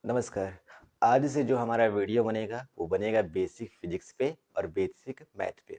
नमस्कार। आज से जो हमारा वीडियो बनेगा वो बनेगा बेसिक फिजिक्स पे और बेसिक मैथ पे।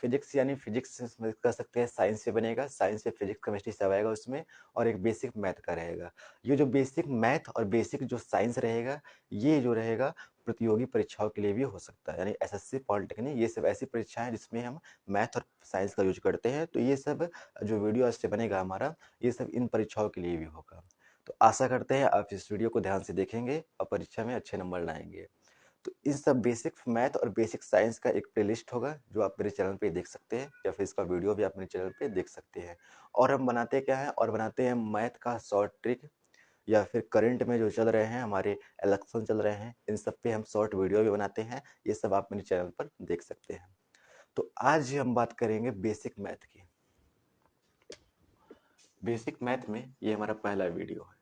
फिजिक्स यानी फिजिक्स समझ कर सकते हैं, साइंस से बनेगा, साइंस से फिजिक्स केमिस्ट्री सब आएगा उसमें, और एक बेसिक मैथ का रहेगा। ये जो बेसिक मैथ और बेसिक जो साइंस रहेगा, ये जो रहेगा प्रतियोगी परीक्षाओं के लिए भी हो सकता है, यानी एसएससी पॉलिटेक्निक, ये सब ऐसी परीक्षाएं जिसमें हम मैथ और साइंस का यूज करते हैं। तो ये सब जो वीडियो आज से बनेगा हमारा, ये सब इन परीक्षाओं के लिए भी होगा। तो आशा करते हैं आप इस वीडियो को ध्यान से देखेंगे और परीक्षा में अच्छे नंबर लाएंगे। तो इन सब बेसिक मैथ और बेसिक साइंस का एक प्लेलिस्ट होगा जो आप मेरे चैनल पे देख सकते हैं, या फिर इसका वीडियो भी आप मेरे चैनल पे देख सकते हैं। और हम बनाते क्या है, और बनाते हैं मैथ का शॉर्ट ट्रिक, या फिर करंट में जो चल रहे हैं, हमारे इलेक्शन चल रहे हैं, इन सब पे हम शॉर्ट वीडियो भी बनाते हैं। ये सब आप मेरे चैनल पर देख सकते हैं। तो आज हम बात करेंगे बेसिक मैथ की। बेसिक मैथ में ये हमारा पहला वीडियो है,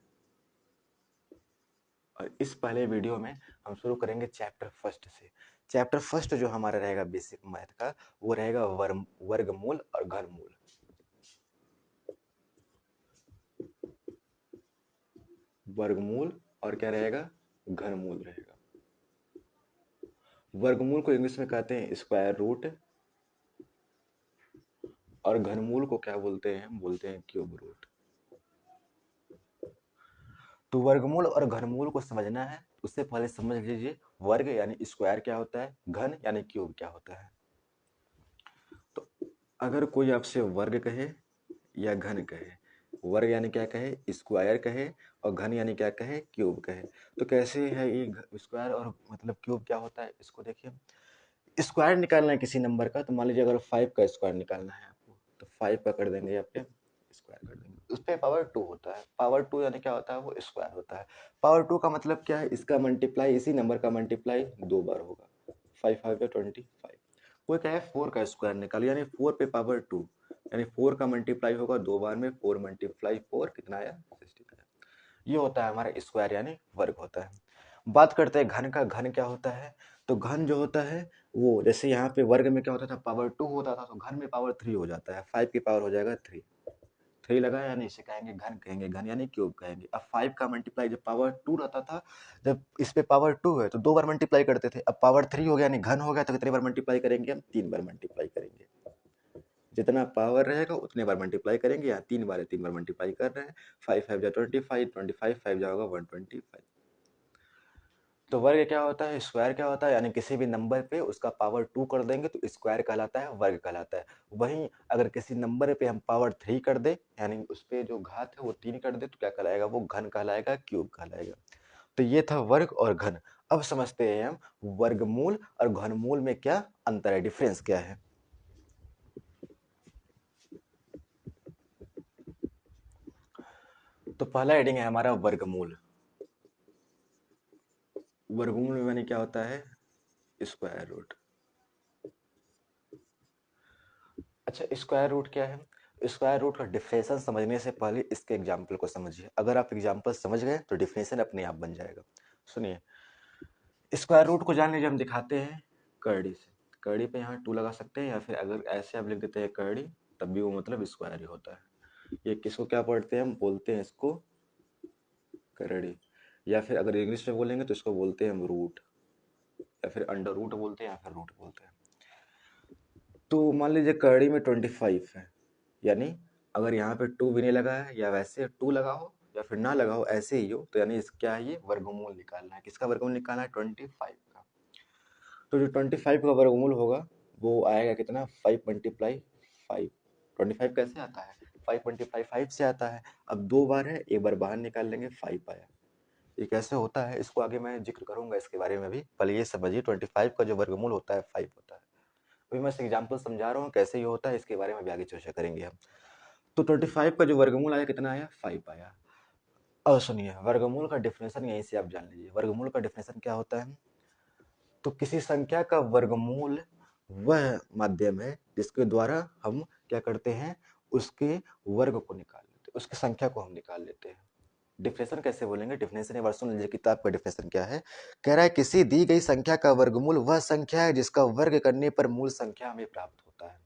और इस पहले वीडियो में हम शुरू करेंगे चैप्टर फर्स्ट से। चैप्टर फर्स्ट जो हमारा रहेगा बेसिक मैथ का, वो रहेगा वर्गमूल और घनमूल। वर्गमूल और क्या रहेगा, घनमूल रहेगा। वर्गमूल को इंग्लिश में कहते हैं स्क्वायर रूट, और घनमूल को क्या बोलते हैं, हम बोलते हैं क्यूब रूट। तो वर्गमूल और घनमूल को समझना है, उससे पहले समझ लीजिए वर्ग यानी स्क्वायर क्या होता है, घन यानी क्यूब क्या होता है। तो अगर कोई आपसे वर्ग कहे या घन कहे, वर्ग यानी क्या कहे, स्क्वायर कहे, और घन यानी क्या कहे, क्यूब कहे, तो कैसे है ये स्क्वायर और मतलब क्यूब क्या होता है, इसको देखिए। स्क्वायर निकालना है किसी नंबर का, तो मान लीजिए अगर 5 का स्क्वायर निकालना है आपको, तो 5 का कर देंगे, यहाँ पे स्क्वायर कर देंगे, उस पर पावर 2 होता है। पावर 2 यानी क्या होता है, वो स्क्वायर होता है। पावर 2 का मतलब क्या है, इसका मल्टीप्लाई, इसी नंबर का मल्टीप्लाई 2 बार होगा। 5 5 या 25। कोई कहे 4 का स्क्वायर निकालिए, यानी 4 पे पावर 2, यानी 4 का मल्टीप्लाई होगा 2 बार में, 4 मल्टीप्लाई 4 कितना आया, 16 आया। ये होता है हमारा स्क्वायर यानी वर्ग होता है। बात करते हैं घन का। घन क्या होता है, तो घन जो होता है वो, जैसे यहाँ पे वर्ग में क्या होता था, पावर 2 होता था, तो घन में पावर 3 हो जाता है, 5 की पावर हो जाएगा 3। 3 लगा, यानी इसे कहेंगे घन, कहेंगे घन यानी क्यूब कहेंगे। अब 5 का मल्टीप्लाई जब पावर 2 रहता था, जब इस पे पावर 2 है तो 2 बार मल्टीप्लाई करते थे। अब पावर 3 हो गया यानी घन हो गया, तो कितने बार मल्टीप्लाई करेंगे, हम 3 बार मल्टीप्लाई करेंगे। जितना पावर रहेगा उतने बार मल्टीप्लाई करेंगे, यहाँ 3 बार है, 3 बार मल्टीप्लाई कर रहे हैं। 5 5 जा 25, 25 5 जाओगा 125। तो वर्ग क्या होता है, स्क्वायर क्या होता है, यानी किसी भी नंबर पे उसका पावर 2 कर देंगे तो स्क्वायर कहलाता है, वर्ग कहलाता है। वहीं अगर किसी नंबर पे हम पावर 3 कर दे, यानी उस पे जो घात है वो 3 कर दे, तो क्या कहलाएगा, वो घन कहलाएगा, क्यूब कहलाएगा। तो ये था वर्ग और घन। अब समझते हैं हम वर्गमूल और घनमूल में क्या अंतर है, डिफरेंस क्या है। तो पहला हेडिंग है हमारा वर्गमूल। वर्गमूल में मैंने क्या होता है, स्क्वायर रूट। अच्छा, स्क्वायर रूट क्या है, स्क्वायर रूट का डिफिनेशन समझने से पहले इसके एग्जाम्पल को समझिए। अगर आप एग्जाम्पल समझ गए तो डिफिनेशन अपने आप बन जाएगा। सुनिए, स्क्वायर रूट को जान लीजिए, हम दिखाते हैं करड़ी से। करड़ी पे यहाँ 2 लगा सकते हैं, या फिर अगर ऐसे आप लिख देते हैं करड़ी, तब भी वो मतलब स्क्वायर ही होता है। ये किसको क्या पढ़ते हैं, हम बोलते हैं इसको करड़ी, या फिर अगर इंग्लिश में बोलेंगे तो इसको बोलते हैं हम रूट, या फिर अंडर रूट बोलते हैं, या फिर रूट बोलते हैं। तो मान लीजिए करड़ी में 25 है, यानी अगर यहाँ पे 2 भी नहीं लगा है, या वैसे 2 लगा हो या फिर ना लगा हो, ऐसे ही हो, तो यानी इस क्या है, ये वर्गमूल निकालना है। किसका वर्गमूल निकालना है, 25 का। तो जो 25 का वर्गमूल होगा वो आएगा कितना, 5 मल्टीप्लाई 5। 25 कैसे आता है, 5 मल्टीप्लाई 5 से आता है। अब 2 बार है, एक बार बाहर निकाल लेंगे, 5 आया। ये कैसे होता है, इसको आगे मैं जिक्र करूंगा इसके बारे में भी। पहले ये समझिए 25 का जो वर्गमूल होता है 5 होता है। अभी मैं एग्जाम्पल समझा रहा हूँ कैसे ये होता है, इसके बारे में भी आगे चर्चा करेंगे हम। तो 25 का जो वर्गमूल आया कितना आया, 5 आया। और सुनिए, वर्गमूल का डिफिनेशन यहीं से आप जान लीजिए। वर्गमूल का डिफिनेशन क्या होता है, तो किसी संख्या का वर्गमूल वह माध्यम है जिसके द्वारा हम क्या करते हैं, उसके वर्ग को निकाल लेते हैं, उसकी संख्या को हम निकाल लेते हैं। डिफिनेशन कैसे बोलेंगे, डिफिनेशन एक बार सुन लीजिए, किताब का डिफिनेशन क्या है। कह रहा है किसी दी गई संख्या का वर्गमूल वह संख्या है जिसका वर्ग करने पर मूल संख्या हमें प्राप्त होता है।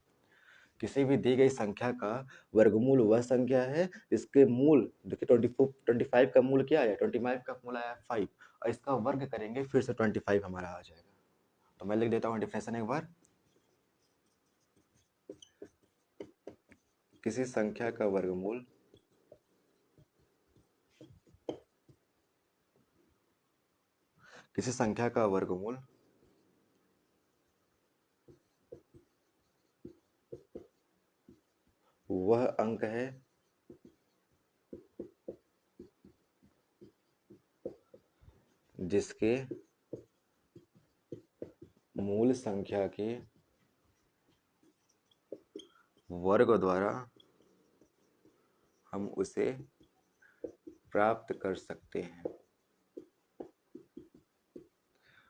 किसी भी दी गई संख्या का वर्गमूल वह संख्या है जिसके मूल, देखिए 25 का मूल क्या है, 25 का मूल आया 5 और इसका वर्ग करेंगे फिर से 25 हमारा आ जाएगा। तो मैं लिख देता हूँ डिफिनेशन एक बार। किसी संख्या का वर्गमूल किसी संख्या का वर्गमूल वह अंक है जिसके मूल संख्या के वर्ग द्वारा हम उसे प्राप्त कर सकते हैं।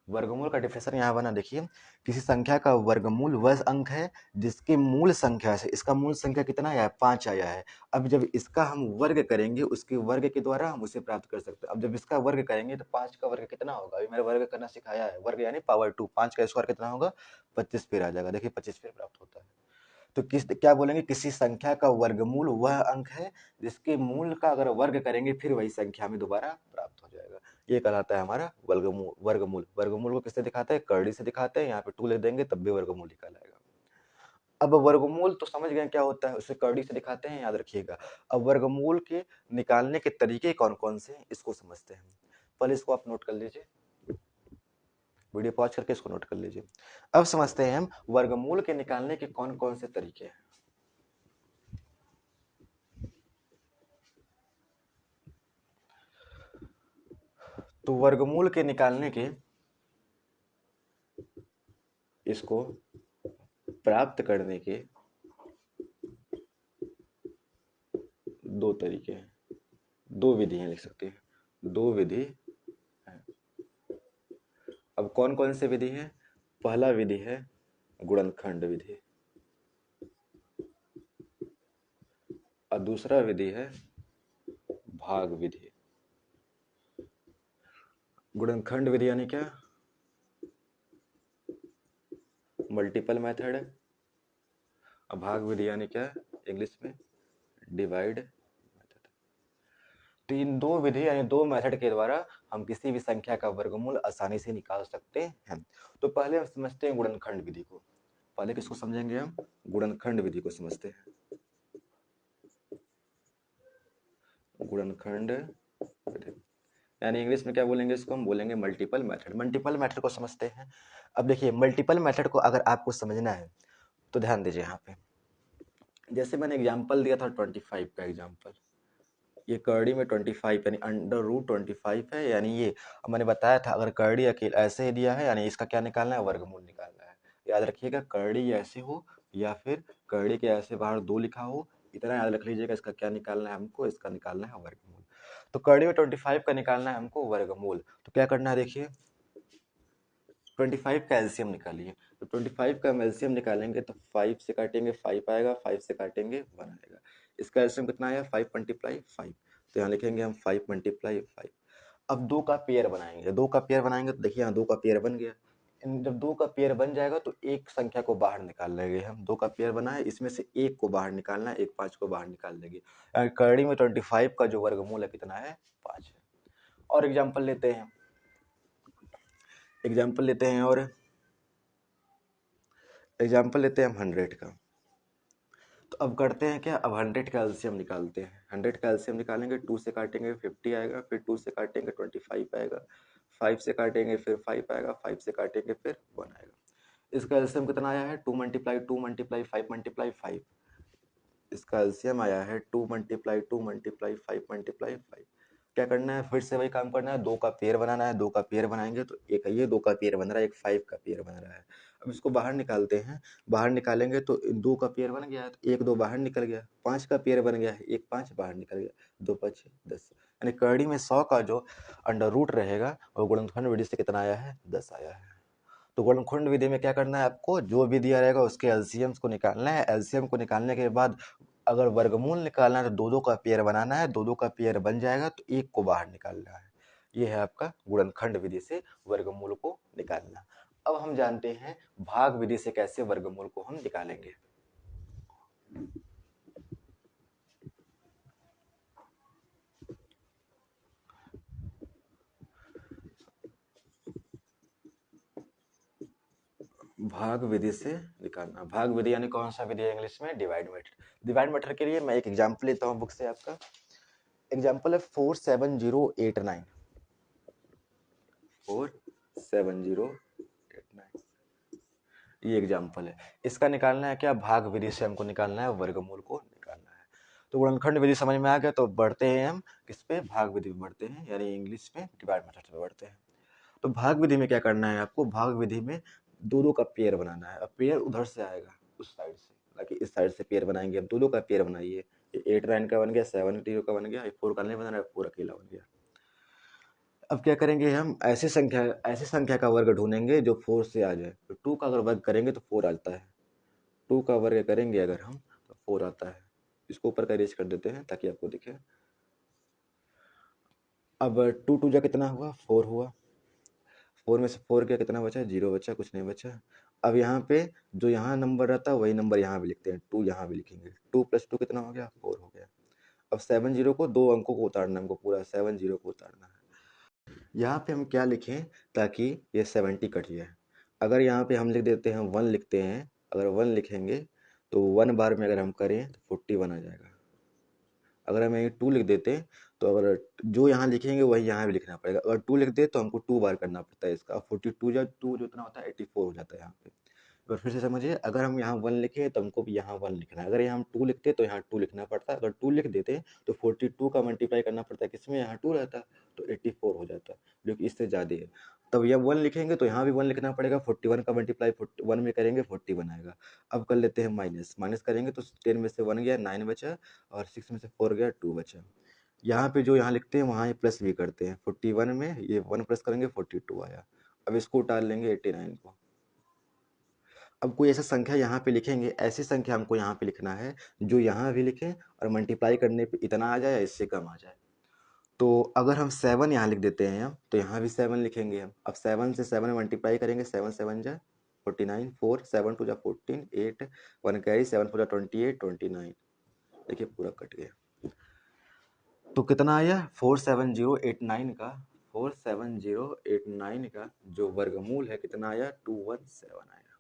वर्गमूल का डिफिनेशन यहाँ बना, देखिए किसी संख्या का वर्गमूल वह अंक है जिसके मूल संख्या से, इसका मूल संख्या कितना आया है, 5 आया है। अब जब इसका हम वर्ग करेंगे उसके वर्ग के द्वारा हम उसे प्राप्त कर सकते हैं। अब जब इसका वर्ग करेंगे तो 5 का वर्ग कितना होगा, अभी मैंने वर्ग करना सिखाया है, वर्ग यानी पावर 2, 5 का स्क्वायर कितना होगा, 25 फिर आ जाएगा। देखिए 25 फिर प्राप्त होता है। तो किस क्या बोलेंगे, किसी संख्या का वर्गमूल वह अंक है जिसके मूल का अगर वर्ग करेंगे फिर वही संख्या में दोबारा प्राप्त हो जाएगा। ये कहलाता है हमारा वर्गमूल। वर्गमूल वर्गमूल को किससे दिखाते हैं, करड़ी से दिखाते हैं। यहाँ पे 2 लिख देंगे तब भी वर्गमूल निकल आएगा। अब वर्गमूल तो समझ गए क्या होता है, उसे करड़ी से दिखाते हैं, याद रखिएगा। अब वर्गमूल के निकालने के तरीके कौन कौन से हैं इसको समझते हैं। पहले इसको आप नोट कर लीजिए, वीडियो पॉज करके इसको नोट कर लीजिए। अब समझते हैं हम वर्गमूल के निकालने के कौन कौन से तरीके हैं। तो वर्गमूल के निकालने के, इसको प्राप्त करने के 2 तरीके हैं, 2 विधियां लिख सकते हैं, 2 विधि हैं। अब कौन कौन से विधि है, पहला विधि है गुणनखंड विधि और दूसरा विधि है भाग विधि। गुणनखंड विधि यानी क्या, मल्टीपल मेथड। और भाग विधि यानी क्या, इंग्लिश में डिवाइड मेथड। तो इन 2 विधि यानी 2 मेथड के द्वारा हम किसी भी संख्या का वर्गमूल आसानी से निकाल सकते हैं। तो पहले हम समझते हैं गुणनखंड विधि को। पहले किसको समझेंगे हम, गुणनखंड विधि को समझते हैं। गुणनखंड विधि यानी इंग्लिश में क्या बोलेंगे इसको, हम बोलेंगे मल्टीपल मेथड। मल्टीपल मेथड को समझते हैं। अब देखिए मल्टीपल मेथड को अगर आपको समझना है तो ध्यान दीजिए यहाँ पे। जैसे मैंने एग्जांपल दिया था 25 का एग्जांपल, ये करड़ी में 25 यानी √25 है, यानी ये मैंने बताया था अगर करड़ी अकेले ऐसे ही दिया है यानी इसका क्या निकालना है, वर्गमूल निकालना है। याद रखिएगा करड़ी ऐसे हो या फिर करड़ी के ऐसे बाहर 2 लिखा हो, इतना याद रख लीजिएगा, इसका क्या निकालना है हमको, इसका निकालना है वर्गमूल। तो करड़ी में 25 का निकालना है हमको वर्गमूल। तो क्या करना है, देखिए 25 का एलसीएम निकालिए। तो 25 का हम एलसीएम निकालेंगे तो 5 से काटेंगे 5 आएगा, 5 से काटेंगे 1 आएगा। इसका एलसीएम कितना आया, 5 मल्टीप्लाई 5। तो यहाँ लिखेंगे हम 5 मल्टीप्लाई 5। अब 2 का पेयर बनाएंगे, 2 का पेयर बनाएंगे तो देखिए यहाँ 2 का पेयर बन गया। जब 2 का पेयर बन जाएगा तो एक संख्या को बाहर निकाल लेंगे हम। 2 का पेयर बना है, इसमें से एक को बाहर निकालना है, एक 5 को बाहर निकाल लेंगे। करड़ी में 25 का जो वर्गमूल है कितना है, 5 है। और एग्जाम्पल लेते हैं, और एग्जाम्पल लेते हैं हम 100 का। तो अब करते हैं क्या, अब 100 का एलसीएम निकालते हैं। 100 का एलसीएम निकालेंगे, 2 से काटेंगे 50 आएगा, फिर 2 से काटेंगे 25 आएगा, 5 से काटेंगे फिर 5 आएगा, 5 से काटेंगे फिर 1 आएगा। इसका एलसीएम कितना आया है, 2 मल्टीप्लाई 2 मल्टीप्लाई 5 मल्टीप्लाई 5। इसका एलसीएम आया है 2 मल्टीप्लाई 2 मल्टीप्लाई 5 मल्टीप्लाई 5। क्या करना है, फिर से वही काम करना है, 2 का पेयर बनाना है। 2 का पेयर बनाएंगे तो एक ये 2 का पेयर बन रहा है, एक 5 का पेयर बन रहा है। अब इसको बाहर निकालते हैं, बाहर निकालेंगे तो 2 का पेयर बन गया है तो 1 2 बाहर निकल गया, 5 का पेयर बन गया है, 1 5 बाहर निकल गया, 2 5 10। यानी करड़ी में 100 का जो अंडर रूट रहेगा वो गुणनखंड विधि से कितना आया है, 10 आया है। तो गुणनखंड विधि में क्या करना है आपको, जो भी दिया रहेगा उसके एलसीएम को निकालना है। एलसीएम को निकालने के बाद अगर वर्गमूल निकालना है तो 2 2 का पेयर बनाना है, 2 2 का पेयर बन जाएगा तो एक को बाहर निकालना है। ये है आपका गुणनखंड विधि से वर्गमूल को निकालना। अब हम जानते हैं भाग विधि से कैसे वर्गमूल को हम निकालेंगे। भाग विधि से निकालना। भाग विधि यानी कौन सा विधि है इंग्लिश में? Divide method. डिवाइड मेथड के लिए मैं एक एग्जांपल लेता हूँ बुक से आपका। एग्जांपल है 47089। 47089 ये एग्जांपल है। इसका निकालना है क्या? भाग विधि से हमको निकालना है, वर्गमूल को निकालना है। तो गुणनखंड विधि समझ में आ गया, तो बढ़ते हैं हम किस पे? भाग विधि पे बढ़ते हैं, यानी इंग्लिश में डिवाइड मेथड पे बढ़ते हैं। तो भाग विधि में क्या करना है आपको? भाग विधि में दो दो का पेयर बनाना है। अब पेयर उधर से आएगा, उस साइड से, ताकि इस साइड से पेयर बनाएंगे। अब दो दो का पेयर बनाइए। ये 8 9 का बन गया, 7 0 का बन गया, 4 का नहीं बना रहा, 4 अकेला बन गया। अब क्या करेंगे हम? ऐसी संख्या का वर्ग ढूंढेंगे जो 4 से आ जाए। तो 2 का अगर वर्ग करेंगे तो 4 आता है। 2 का वर्ग करेंगे अगर हम तो 4 आता है। इसको ऊपर का इरेज कर देते हैं ताकि आपको दिखे। अब 2 2 जा कितना हुआ? 4 हुआ। 4 में से 4 गया, कितना बचा? 0 बचा, कुछ नहीं बचा। अब यहाँ पे जो यहाँ नंबर रहता है वही नंबर यहाँ भी लिखते हैं, 2 यहाँ भी लिखेंगे। 2 + 2 कितना हो गया? 4 हो गया। अब 7 0 को, दो अंकों को उतारना है हमको, पूरा 7 0 को उतारना है। यहाँ पे हम क्या लिखें ताकि ये 70 कट जाए? अगर यहाँ पे हम लिख देते हैं 1 लिखते हैं, अगर 1 लिखेंगे तो 1 बार में अगर हम करें तो 41 आ जाएगा। अगर हम यहीं 2 लिख देते तो अगर जो यहाँ लिखेंगे वही यहाँ भी लिखना पड़ेगा। अगर 2 लिख दे तो हमको 2 बार करना पड़ता है इसका। 42 जा 2 जो इतना होता है 84 हो जाता है यहाँ पे। एक बार फिर से समझिए, अगर हम यहाँ 1 लिखे तो हमको भी यहाँ 1 लिखना है। अगर यहाँ हम 2 लिखते तो यहाँ 2 लिखना पड़ता। अगर 2 लिख देते तो 42 का मल्टीप्लाई करना पड़ता है किसमें? यहाँ 2 रहता तो 84 हो जाता, जो कि इससे ज़्यादा है। तब यह 1 लिखेंगे तो यहाँ भी 1 लिखना पड़ेगा। 41 का मल्टीप्लाई 1 में करेंगे 41 आएगा। अब कर लेते हैं माइनस। माइनस करेंगे तो 10 में से 1 गया, 9 बचा, और 6 में से 4 गया, 2 बचा। यहाँ पे जो यहाँ लिखते हैं वहाँ ये प्लस भी करते हैं। 41 में ये 1 प्लस करेंगे 42 आया। अब इसको उतार लेंगे 89 को। अब कोई ऐसा संख्या यहाँ पे लिखेंगे, ऐसी संख्या हमको यहाँ पे लिखना है जो यहाँ भी लिखें और मल्टीप्लाई करने पे इतना आ जाए या इससे कम आ जाए। तो अगर हम 7 यहाँ लिख देते हैं हम, तो यहाँ भी 7 लिखेंगे हम। अब 7 से 7 में मल्टीप्लाई करेंगे, 7 7 जा 49, 4 7 2 जा 14, 8 1 कैरी, 7 4 जा 28, 29। देखिए पूरा कट गया। तो कितना आया? 47089 का 47089 का जो वर्गमूल है कितना आया? 217 आया।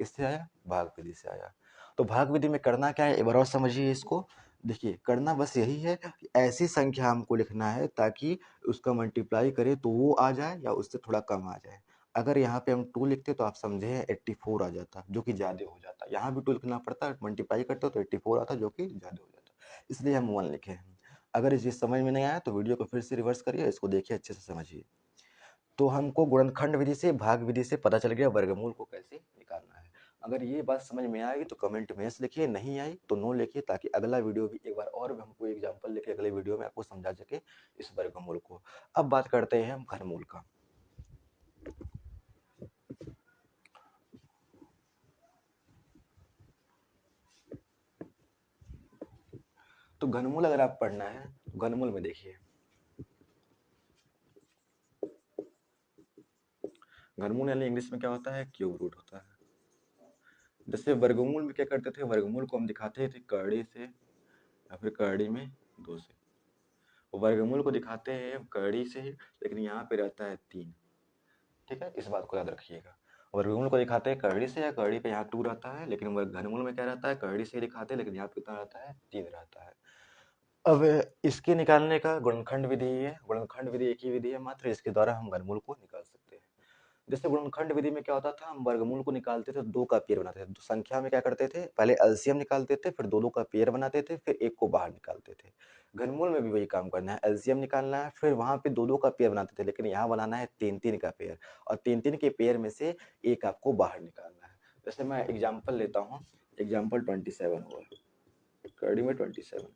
किससे आया? भाग विधि से आया। तो भाग विधि में करना क्या है एक बार और समझिए इसको। देखिए करना बस यही है कि ऐसी संख्या हमको लिखना है ताकि उसका मल्टीप्लाई करें तो वो आ जाए या उससे थोड़ा कम आ जाए। अगर यहाँ पे हम 2 लिखते तो आप समझे 84 आ जाता, जो कि ज्यादा हो जाता। यहाँ भी 2 लिखना पड़ता, मल्टीप्लाई करते तो 84 आता, जो कि ज्यादा हो जाता। इसलिए हम 1 लिखे हैं। अगर ये चीज समझ में नहीं आया तो वीडियो को फिर से रिवर्स करिए, इसको देखिए, अच्छे से समझिए। तो हमको गुणनखंड विधि से, भाग विधि से पता चल गया वर्गमूल को कैसे निकालना है। अगर ये बात समझ में आएगी तो कमेंट में यस लिखिए, नहीं आई तो नो लिखिए, ताकि अगला वीडियो भी एक बार और हमको एग्जांपल लेके अगले वीडियो में आपको समझा सके इस वर्गमूल को। अब बात करते हैं हम घनमूल का। तो घनमूल अगर आप पढ़ना है तो घनमूल में देखिए, घनमूल यानी इंग्लिश में क्या होता है? क्यूब रूट होता है। जैसे वर्गमूल में क्या करते थे? वर्गमूल को हम दिखाते थे कड़ी से या फिर कड़ी में 2 से। वर्गमूल को दिखाते हैं कड़ी से, लेकिन यहाँ पे रहता है 3। ठीक है, इस बात को याद रखिएगा। वर्गमूल को दिखाते हैं कड़ी से, या कड़ी पे यहाँ 2 रहता है, लेकिन घनमूल में क्या रहता है? कड़ी से दिखाते हैं लेकिन यहाँ पे कितना रहता है? 3 रहता है। अब इसके निकालने का गुणनखंड विधि है। गुणनखंड विधि एक ही विधि है मात्र, इसके द्वारा हम घनमूल को निकाल सकते हैं। जैसे गुणनखंड विधि में क्या होता था? हम वर्गमूल को निकालते थे, 2 का पेयर बनाते थे। तो संख्या में क्या करते थे? पहले एलसीएम निकालते थे, फिर 2 2 का पेयर बनाते थे, फिर एक को बाहर निकालते थे। घनमूल में भी वही काम करना है, एलसीएम निकालना है, फिर वहां पे 2 2 का पेयर बनाते थे, लेकिन यहाँ बनाना है 3 3 का पेयर, और 3 3 के पेयर में से एक आपको बाहर निकालना है। जैसे मैं एग्जाम्पल लेता हूँ, एग्जाम्पल 27 हुआ, कड़ी में 27।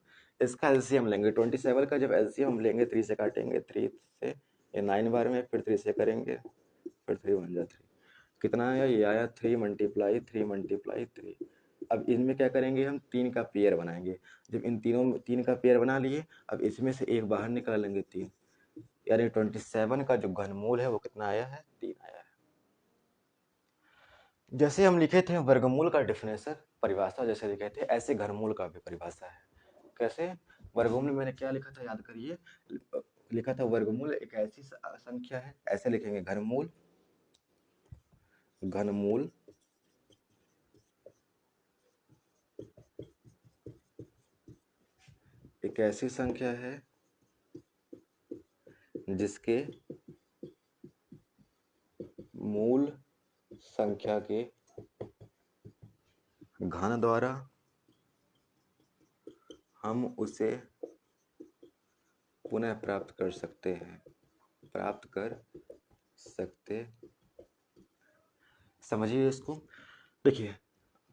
इसका एलसीएम लेंगे 27 का। जब एलसीएम हम लेंगे 3 से काटेंगे, 3 से ये 9 बार में, फिर 3 से करेंगे, फिर 3 1 जा 3। कितना आया? ये आया 3 मल्टीप्लाई 3 मल्टीप्लाई 3। अब इनमें क्या करेंगे? हम 3 का पेयर बनाएंगे। जब इन तीनों में 3 का पेयर बना लिए, अब इसमें से एक बाहर निकाल लेंगे 3, यानी 27 का जो घनमूल है वो कितना आया है? 3 आया है। जैसे हम लिखे थे वर्गमूल का डेफिनेशन परिभाषा जैसे लिखे थे, ऐसे घनमूल का भी परिभाषा है। कैसे? वर्गमूल में मैंने क्या लिखा था याद करिए, लिखा था वर्गमूल एक ऐसी संख्या है, ऐसे लिखेंगे घनमूल, घनमूल एक ऐसी संख्या है जिसके मूल संख्या के घन द्वारा हम उसे पुनः प्राप्त कर सकते हैं, प्राप्त कर सकते। समझिए इसको, देखिए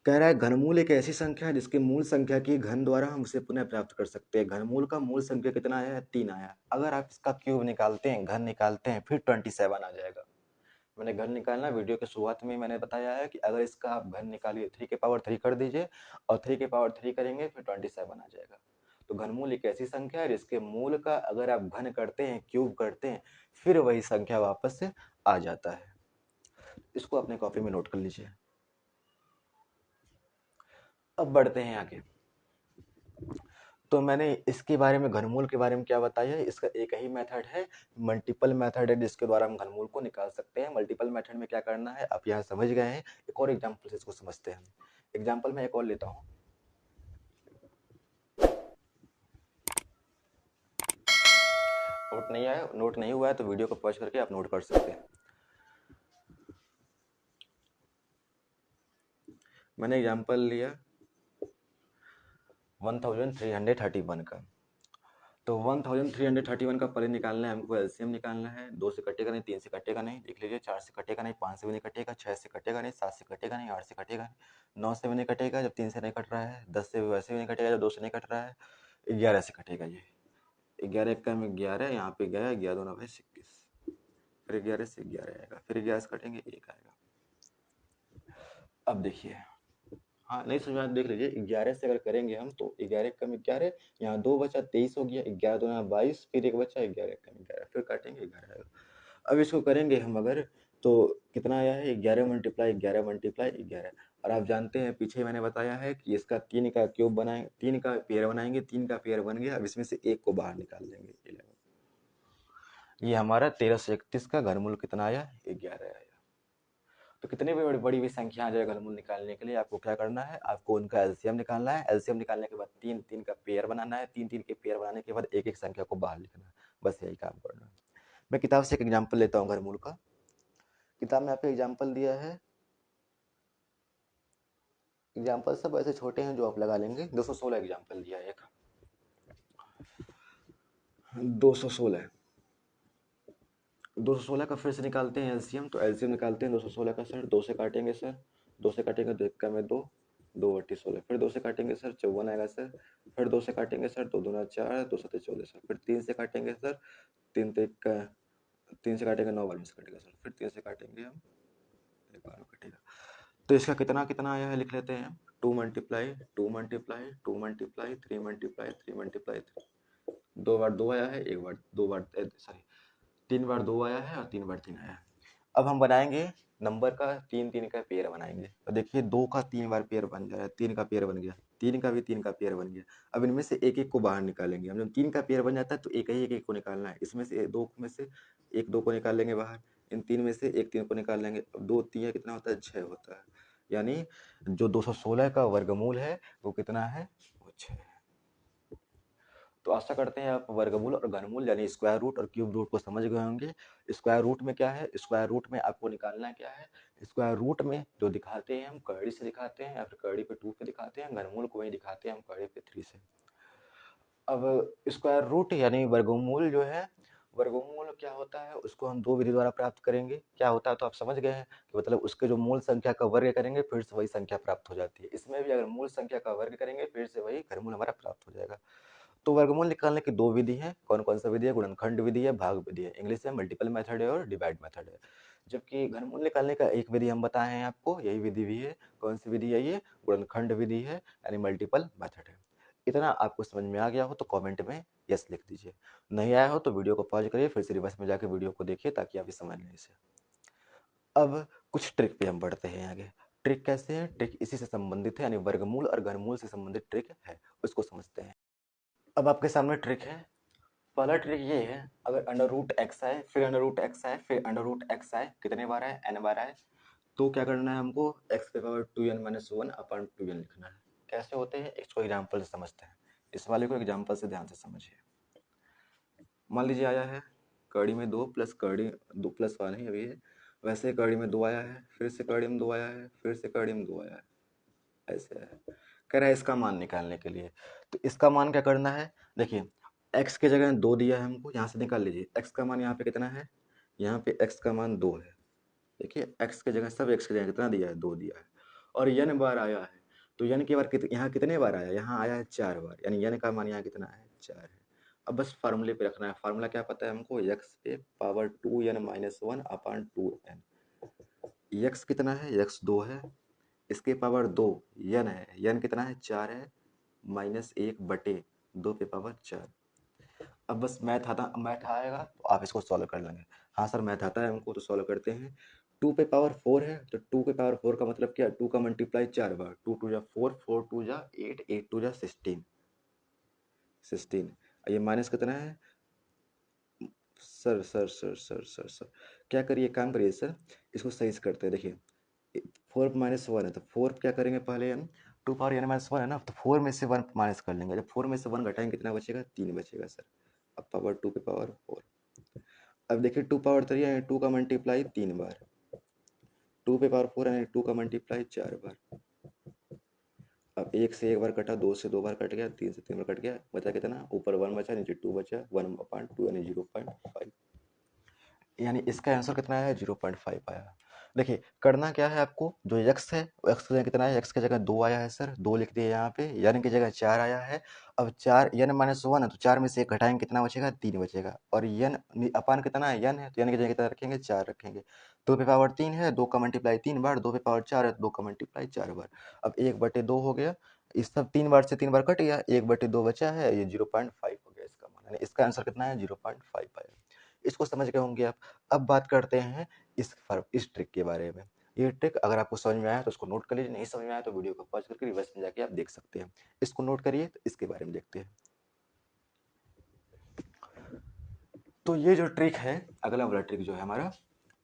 कह रहा है घनमूल एक ऐसी संख्या है जिसके मूल संख्या की घन द्वारा हम उसे पुनः प्राप्त कर सकते हैं। घनमूल का मूल संख्या कितना आया है? 3 आया। अगर आप इसका क्यूब निकालते हैं, घन निकालते हैं, फिर 27 आ जाएगा। मैंने घन निकालना वीडियो के शुरुआत में मैंने बताया है कि अगर इसका आप घन निकालिए 3 के पावर 3 कर दीजिए और 3 के पावर 3 करेंगे फिर 27 आ जाएगा। तो घनमूल एक ऐसी संख्या है जिसके मूल का अगर आप घन करते हैं, क्यूब करते हैं, फिर वही संख्या वापस से आ जाता है। इसको अपने कॉपी में नोट कर लीजिए। अब बढ़ते हैं आगे। तो मैंने इसके बारे में घनमूल के बारे में क्या बताया है, इसका एक ही मेथड है, मल्टीपल मेथड है जिसके द्वारा हम घनमूल को निकाल सकते हैं। मल्टीपल मेथड में क्या करना है आप यहाँ समझ गए हैं। एक और एग्जांपल से इसको समझते हैं। एग्जांपल में एक और लेता हूँ। नोट नहीं हुआ है तो वीडियो को पॉज करके आप नोट कर सकते हैं। मैंने एग्जांपल लिया 1331 का। तो 1331 का पहले निकालना है हमको, एलसीएम निकालना है। 2 से कटेगा नहीं, 3 से कटेगा नहीं, लिख लीजिए। 4 से कटेगा नहीं, 5 से भी नहीं कटेगा, 6 से कटेगा नहीं, 7 से कटेगा नहीं, 8 से कटेगा नहीं, 9 से भी नहीं कटेगा जब 3 से नहीं कट रहा है, 10 से वैसे भी नहीं कटेगा जब 2 से नहीं कट रहा है, 11 से कटेगा। ये 11 एक कम 11, यहाँ पे गया 11 2 9 21, फिर 11 से 11 आएगा, फिर 11 से कटेंगे 1 आएगा। अब देखिए, हाँ नहीं समझ में, देख लीजिए 11 से अगर करेंगे हम तो 11 कम 11, यहाँ 2 बचा 23 हो गया, 11 2 22, फिर 1 बचा 11 कम 11, फिर काटेंगे 11 आएगा। अब इसको करेंगे हम अगर तो कितना आया है 11 मल्टीप्लाई 11 मल्टीप्लाई 11। और आप जानते हैं पीछे मैंने बताया है कि इसका 3 का क्यूब बनाए, 3 का पेयर बनाएंगे, 3 का पेयर बन गया। अब इसमें से 1 को बाहर निकाल देंगे, 11। ये हमारा 1331 का घनमूल कितना आया? 11 आया। तो कितनी भी बड़ी भी संख्या आ जाए घनमूल निकालने के लिए आपको क्या करना है, आपको उनका एलसीएम निकालना है। एलसीएम निकालने के बाद 3 का पेयर बनाना है, 3 के पेयर बनाने के बाद एक एक संख्या को बाहर लिखना है। बस यही काम करना है। मैं किताब से एक एग्जाम्पल लेता हूँ घनमूल का। किताब में आपको एग्जाम्पल दिया है, एग्जाम्पल सब ऐसे छोटे हैं जो आप लगा लेंगे। 216 एग्जाम्पल दिया है एक, 216 216 का फिर से निकालते हैं एलसीएम। तो एलसीएम निकालते हैं 216 का सर, 2 से काटेंगे सर, 2 से काटेंगे तो 1 का में 2, 2 बट्टी 16, फिर 2 से काटेंगे सर 54 आएगा सर, फिर 2 से काटेंगे सर 2 दूना 4, 2 सत्ते 14 सर, फिर 3 से काटेंगे सर, 3 तो 1 का, 3 से काटेंगे 9 बार में से कटेगा सर, फिर 3 से काटेंगे हम 1 बार में कटेगा। तो इसका कितना कितना आया है लिख लेते हैं। 2 multiply 2 multiply 2 multiply 3 multiply 3 multiply 3, 2 बार 2 आया है, 1 बार 2 बार सॉरी 3 बार 2 आया है और 3 बार 3 आया है। अब हम बनाएंगे नंबर का 3 का पेयर बनाएंगे। तो देखिए 2 का 3 बार पेयर बन जा रहा है, 3 का पेयर बन गया, 3 का भी 3 का पेयर बन गया। अब इनमें से एक एक को बाहर निकालेंगे हम। जब 3 का पेयर बन जाता है तो एक ही एक को निकालना है। इसमें से 2 में से एक 2 को निकाल लेंगे बाहर, इन 3 में से एक 3 को निकाल लेंगे। अब 2 3 कितना होता है? 6 होता है। यानी जो 216 का वर्गमूल है वो कितना है? वो 6 है। तो आशा करते हैं आप वर्गमूल और घनमूल यानी स्क्वायर रूट और क्यूब रूट को समझ गए होंगे। स्क्वायर रूट में क्या है? स्क्वायर रूट में आपको निकालना क्या है? स्क्वायर रूट में जो दिखाते हैं हम कड़ी से दिखाते हैं या फिर कड़ी पे 2 पे दिखाते हैं, घनमूल को वही दिखाते हैं हम कड़ी पे 3 से। अब स्क्वायर रूट यानी वर्गमूल जो है, वर्गमूल क्या होता है उसको हम 2 विधि द्वारा प्राप्त करेंगे। क्या होता है तो आप समझ गए हैं कि मतलब उसके जो मूल संख्या का वर्ग करेंगे फिर से वही संख्या प्राप्त हो जाती है। इसमें भी अगर मूल संख्या का वर्ग करेंगे फिर से वही घनमूल हमारा प्राप्त हो जाएगा। तो वर्गमूल निकालने की 2 विधि है। कौन कौन सा विधि है? गुणनखंड विधि है, भाग विधि है। इंग्लिश में मल्टीपल मेथड है और डिवाइड मेथड है। जबकि घनमूल निकालने का एक विधि हम बताए हैं आपको, यही विधि भी है। कौन सी विधि है ये? गुणनखंड विधि है यानी मल्टीपल मेथड है। इतना आपको समझ में आ गया हो तो कमेंट में यस लिख दीजिए। नहीं आया हो तो वीडियो को पॉज करिए, फिर से रिवर्स में जाकर वीडियो को देखिए ताकि आप समझ लें इसे। अब कुछ ट्रिक पे हम बढ़ते हैं आगे। ट्रिक कैसे है? ट्रिक इसी से संबंधित है, यानी वर्गमूल और घनमूल से संबंधित ट्रिक है, उसको समझते हैं। अब आपके सामने ट्रिक है। पहला ट्रिक ये है, अगर अंडर रूट एक्स आए, फिर अंडर रूट एक्स आए, फिर अंडर रूट एक्स आए, कितने बार आए? एन बार आए, तो क्या करना है हमको? एक्स के पावर 2n-1 अपॉन 2n लिखना है। कैसे होते हैं इसको एग्जाम्पल से समझते हैं। इस वाले को एग्जाम्पल से ध्यान से समझिए। मान लीजिए आया है कड़ी में 2 प्लस कड़ी 2 प्लस 1 है अभी है, वैसे कड़ी में 2 आया है, फिर से कड़ी में 2 आया है, फिर से कड़ी में 2 आया है, ऐसे है। कह रहा है इसका मान निकालने के लिए। तो इसका मान क्या करना है? देखिए x की जगह 2 दिया है हमको, यहाँ से निकाल लीजिए। x का मान यहाँ पे कितना है? यहाँ पे x का मान 2 है। देखिए x की जगह, सब x की जगह कितना दिया है? 2 दिया है। और n बार आया है, तो n की बार यहाँ कितने बार आया? यहाँ आया है 4 बार, यानी n का मान यहाँ कितना है? 4 है। अब बस फार्मूले पे रखना है। फार्मूला क्या पता है हमको? x पे power 2n-1 upon 2n। x कितना है? x 2 है, इसके पावर 2 n है, n कितना है? 4 है, माइनस 1 बटे 2 पे पावर 4। अब बस मैथ आएगा तो आप इसको सॉल्व कर लेंगे। हाँ सर मैथ आता है हमको, तो सॉल्व करते हैं। 2 पे पावर 4 है, तो 2 पे पावर 4 का मतलब क्या? 2 का मल्टीप्लाई 4 बार, 2 2 जा 4, 4 2 जा 8, 8 2 जा 16, 16। ये माइनस कितना है? सर क्या करिए, काम करिए सर, इसको सही से करते हैं। देखिए 4 माइनस 1 है, तो 4 क्या करेंगे पहले हम? 2 पावर n माइनस 1 है ना, तो 4 में से 1 माइनस कर लेंगे। जब 4 में से 1 घटाएंगे कितना बचेगा? 3 बचेगा सर। अब पावर 2 पे पावर 4। अब देखिए 2 पावर 3 है, 2 का मल्टीप्लाई 3 बार, 2 पे पावर 4 है, 2 का मल्टीप्लाई 4 बार। अब 1 से 1 बार कटा, 2 से 2 बार कट गया, 3 से 3 बार कट गया, बचा कितना? ऊपर 1 बचा, नीचे 2 बचा, 1/2 यानी 0.5, यानी इसका आंसर कितना है? 0.5 आया। देखिए करना क्या है आपको, जो x है वो x की जगह कितना है? x की जगह 2 आया है सर, 2 लिख दिए यहाँ पे। n की जगह 4 आया है। अब 4 n-1 है, तो 4 में से 1 घटाएंगे, कितना बचेगा? 3 बचेगा। और n अपान कितना है? n है, तो n की जगह कितना रखेंगे? 4 रखेंगे। 2 पे पावर 3 है, 2 का मल्टीप्लाई 3 बार, 2 पे पावर 4 है, 2 का मल्टीप्लाई 4 बार। अब 1/2 हो गया, इस सब 3 बार से 3 बार कट गया, 1/2 बचा है, ये 0.5 हो गया इसका मान, यानी इसका आंसर कितना है? 0.5 आया। इसको समझ गए होंगे आप। अब बात करते हैं इस ट्रिक के बारे में। ये ट्रिक अगर आपको समझ में आया तो उसको नोट कर लीजिए, नहीं समझ में आया तो वीडियो को पॉज करके रिवर्स में जाके आप देख सकते हैं। इसको नोट करिए, तो इसके बारे में देखते हैं। तो ये जो ट्रिक है, अगला वाला ट्रिक जो है हमारा,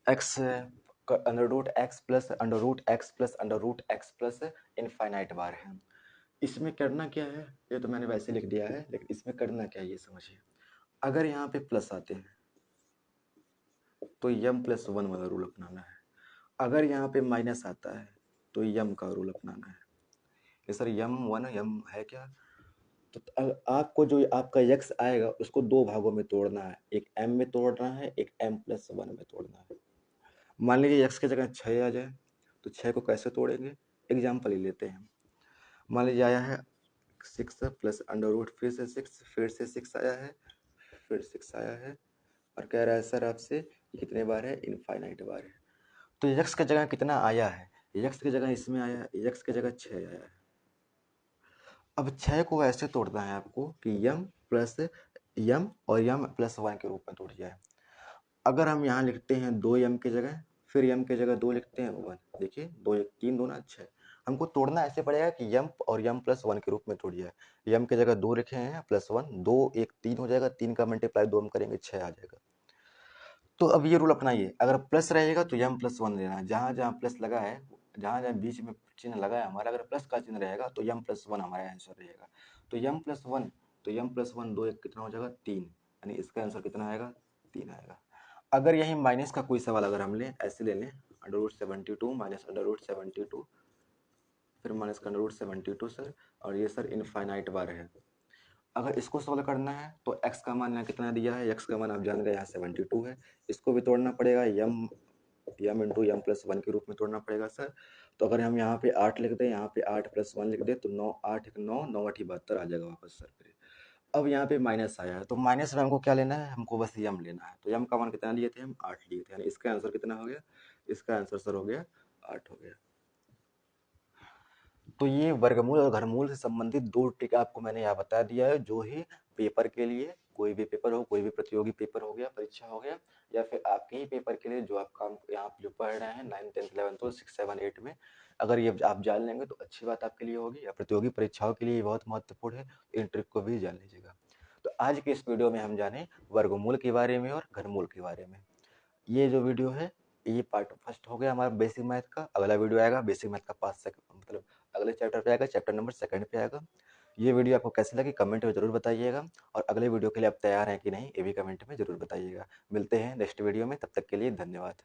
x under root x plus under root x plus under root x plus infinite बार है। इसमें करना क्या है? ये तो मैंने वैसे लिख दिया है, लेकिन इसमें करना क्या है ये समझिए। अगर यहाँ पे प्लस आते हैं तो m+1 वाला रूल अपनाना है। अगर यहाँ पे माइनस आता है तो यम का रूल अपनाना है। ये सर m1 यम है क्या? तो आपको जो आपका x आएगा उसको 2 भागों में तोड़ना है, एक m में तोड़ना है, एक m+1 में तोड़ना है। मान लीजिए x की जगह 6 आ जाए, तो 6 को कैसे तोड़ेंगे? एग्जाम्पल ही लेते हैं। मान लीजिए आया है 6 प्लस अंडर रूट, फिर से 6, फिर से 6 आया है, फिर 6 आया है, और कह रहा है सर आपसे ये कितने बार है? इनफाइनाइट बार है। तो x की जगह कितना आया है? x की जगह इसमें आया है, x की जगह 6 आया है। अब 6 को ऐसे तोड़ना है आपको कि m और m+1 के रूप में टूट जाए। अगर हम यहाँ लिखते हैं 2m की जगह, फिर m की जगह 2 लिखते हैं 1, देखिए 2 1 3 2 6। हमको तोड़ना ऐसे पड़ेगा कि m और m+1 के रूप में टूट जाए। m की जगह 2 लिखे हैं प्लस 1, 2 1 3 हो जाएगा, 3 का मल्टीप्लाई 2 हम करेंगे 6 आ जाएगा। तो अब ये रूल अपनाइए, अगर प्लस रहेगा तो m+1 लेना है, जहाँ जहाँ प्लस लगा है, जहाँ जहाँ बीच में चिन्ह लगा है हमारा, अगर प्लस का चिन्ह रहेगा तो m+1 हमारा आंसर रहेगा। तो m+1, तो m+1 2 1 कितना हो जाएगा? 3, यानी इसका आंसर कितना आएगा? 3 आएगा। अगर यही माइनस का कोई सवाल अगर हम लें, ऐसे ले लें, √72 माइनस √72, फिर माइनस का √72 सर, और ये सर इनफाइनाइट बार है। अगर इसको सॉल्व करना है तो x का मान यहाँ कितना दिया है? x का मान आप जान गए यहाँ 72 है, इसको भी तोड़ना पड़ेगा, m इंटू m+1 के रूप में तोड़ना पड़ेगा सर। तो अगर हम यहाँ पे 8 लिख दें, यहाँ पे 8+1 लिख दें, तो 9 8 9 9 8 72 आ जाएगा वापस सर। फिर अब यहाँ पे माइनस आया है, तो माइनस में हमको क्या लेना है? हमको बस m लेना है। तो m का मान कितना लिए थे? हम 8 लिए थे, यानी इसका आंसर कितना हो गया? इसका आंसर सर हो गया 8 हो गया। तो ये वर्गमूल और घनमूल से संबंधित 2 ट्रिक आपको मैंने यहाँ बता दिया है, जो ही पेपर के लिए कोई भी पेपर हो, कोई भी प्रतियोगी पेपर हो गया, परीक्षा हो गया, या फिर आपके ही पेपर के लिए जो आप काम यहाँ जो पढ़ रहे हैं 9th 10th 11th 12 6 7 8 में, अगर ये आप जान लेंगे तो अच्छी बात आपके लिए होगी, या प्रतियोगी परीक्षाओं के लिए ये बहुत महत्वपूर्ण है, इन ट्रिक को भी जान लीजिएगा। तो आज के इस वीडियो में हम जाने वर्गमूल के बारे में और घनमूल के बारे में। ये जो वीडियो है ये पार्ट फर्स्ट हो गया हमारा बेसिक मैथ का। अगला वीडियो आएगा बेसिक मैथ का पार्ट सेकंड, मतलब अगले चैप्टर पे आएगा, चैप्टर नंबर सेकंड पे आएगा। ये वीडियो आपको कैसे लगी कमेंट में जरूर बताइएगा, और अगले वीडियो के लिए आप तैयार हैं कि नहीं ये भी कमेंट में जरूर बताइएगा। मिलते हैं नेक्स्ट वीडियो में, तब तक के लिए धन्यवाद।